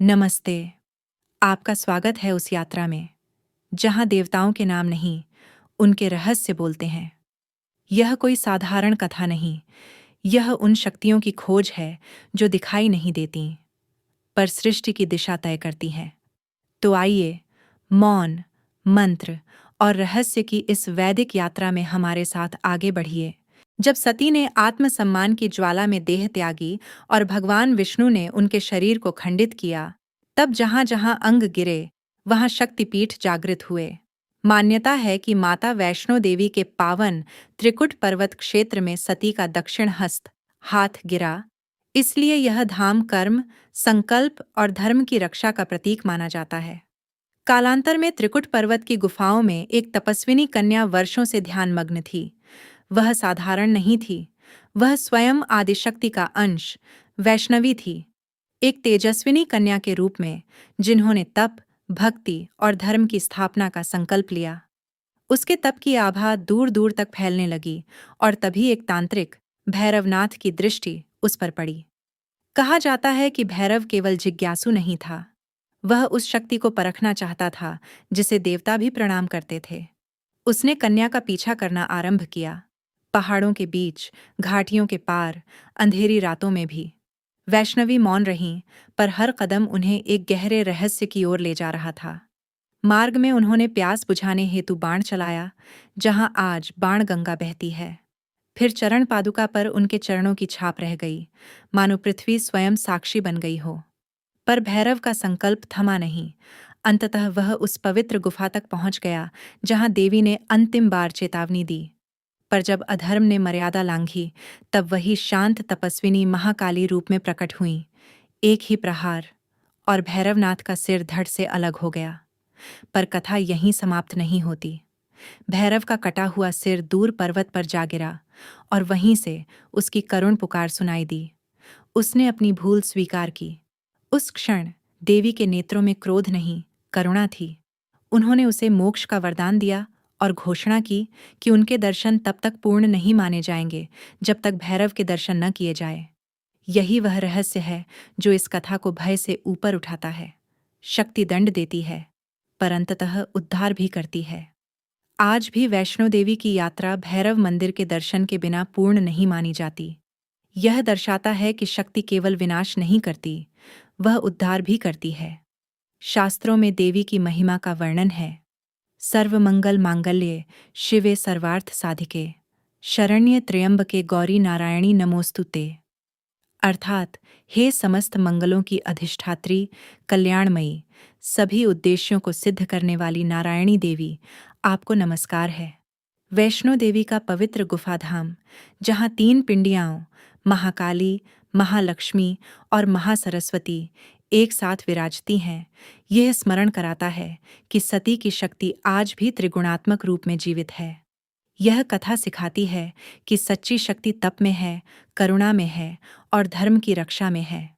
नमस्ते। आपका स्वागत है उस यात्रा में जहां देवताओं के नाम नहीं, उनके रहस्य बोलते हैं। यह कोई साधारण कथा नहीं, यह उन शक्तियों की खोज है जो दिखाई नहीं देती, पर सृष्टि की दिशा तय करती हैं। तो आइए, मौन, मंत्र और रहस्य की इस वैदिक यात्रा में हमारे साथ आगे बढ़िए। जब सती ने आत्मसम्मान की ज्वाला में देह त्यागी और भगवान विष्णु ने उनके शरीर को खंडित किया, तब जहां जहां अंग गिरे, वहां शक्तिपीठ जागृत हुए। मान्यता है कि माता वैष्णो देवी के पावन त्रिकुट पर्वत क्षेत्र में सती का दक्षिण हस्त हाथ गिरा, इसलिए यह धाम कर्म, संकल्प और धर्म की रक्षा का प्रतीक माना जाता है। कालांतर में त्रिकुट पर्वत की गुफाओं में एक तपस्विनी कन्या वर्षों से ध्यानमग्न थी। वह साधारण नहीं थी, वह स्वयं आदिशक्ति का अंश, वैष्णवी थी, एक तेजस्विनी कन्या के रूप में, जिन्होंने तप, भक्ति और धर्म की स्थापना का संकल्प लिया। उसके तप की आभा दूर दूर तक फैलने लगी और तभी एक तांत्रिक, भैरवनाथ की दृष्टि उस पर पड़ी। कहा जाता है कि भैरव केवल जिज्ञासु नहीं था, वह उस शक्ति को परखना चाहता था जिसे देवता भी प्रणाम करते थे। उसने कन्या का पीछा करना आरंभ किया, पहाड़ों के बीच, घाटियों के पार, अंधेरी रातों में भी। वैष्णवी मौन रहीं, पर हर कदम उन्हें एक गहरे रहस्य की ओर ले जा रहा था। मार्ग में उन्होंने प्यास बुझाने हेतु बाण चलाया, जहां आज बाण गंगा बहती है। फिर चरण पादुका पर उनके चरणों की छाप रह गई, मानो पृथ्वी स्वयं साक्षी बन गई हो। पर भैरव का संकल्प थमा नहीं। अंततः वह उस पवित्र गुफा तक पहुंच गया जहां देवी ने अंतिम बार चेतावनी दी। पर जब अधर्म ने मर्यादा लांघी, तब वही शांत तपस्विनी महाकाली रूप में प्रकट हुई। एक ही प्रहार और भैरवनाथ का सिर धड़ से अलग हो गया। पर कथा यहीं समाप्त नहीं होती। भैरव का कटा हुआ सिर दूर पर्वत पर जा गिरा और वहीं से उसकी करुण पुकार सुनाई दी। उसने अपनी भूल स्वीकार की। उस क्षण देवी के नेत्रों में क्रोध नहीं, करुणा थी। उन्होंने उसे मोक्ष का वरदान दिया और घोषणा की कि उनके दर्शन तब तक पूर्ण नहीं माने जाएंगे जब तक भैरव के दर्शन न किए जाए। यही वह रहस्य है जो इस कथा को भय से ऊपर उठाता है। शक्ति दंड देती है, पर अंततः उद्धार भी करती है। आज भी वैष्णो देवी की यात्रा भैरव मंदिर के दर्शन के बिना पूर्ण नहीं मानी जाती। यह दर्शाता है कि शक्ति केवल विनाश नहीं करती, वह उद्धार भी करती है। शास्त्रों में देवी की महिमा का वर्णन है। सर्वमंगल मांगल्ये शिवे सर्वार्थ साधिके, शरण्ये त्र्यंबके गौरी नारायणी नमोस्तुते। अर्थात, हे समस्त मंगलों की अधिष्ठात्री, कल्याणमयी, सभी उद्देश्यों को सिद्ध करने वाली नारायणी देवी, आपको नमस्कार है। वैष्णो देवी का पवित्र गुफाधाम, जहाँ 3 पिंडियाओं महाकाली, महालक्ष्मी और महासरस्वती एक साथ विराजती हैं, यह स्मरण कराता है कि सती की शक्ति आज भी त्रिगुणात्मक रूप में जीवित है। यह कथा सिखाती है कि सच्ची शक्ति तप में है, करुणा में है और धर्म की रक्षा में है।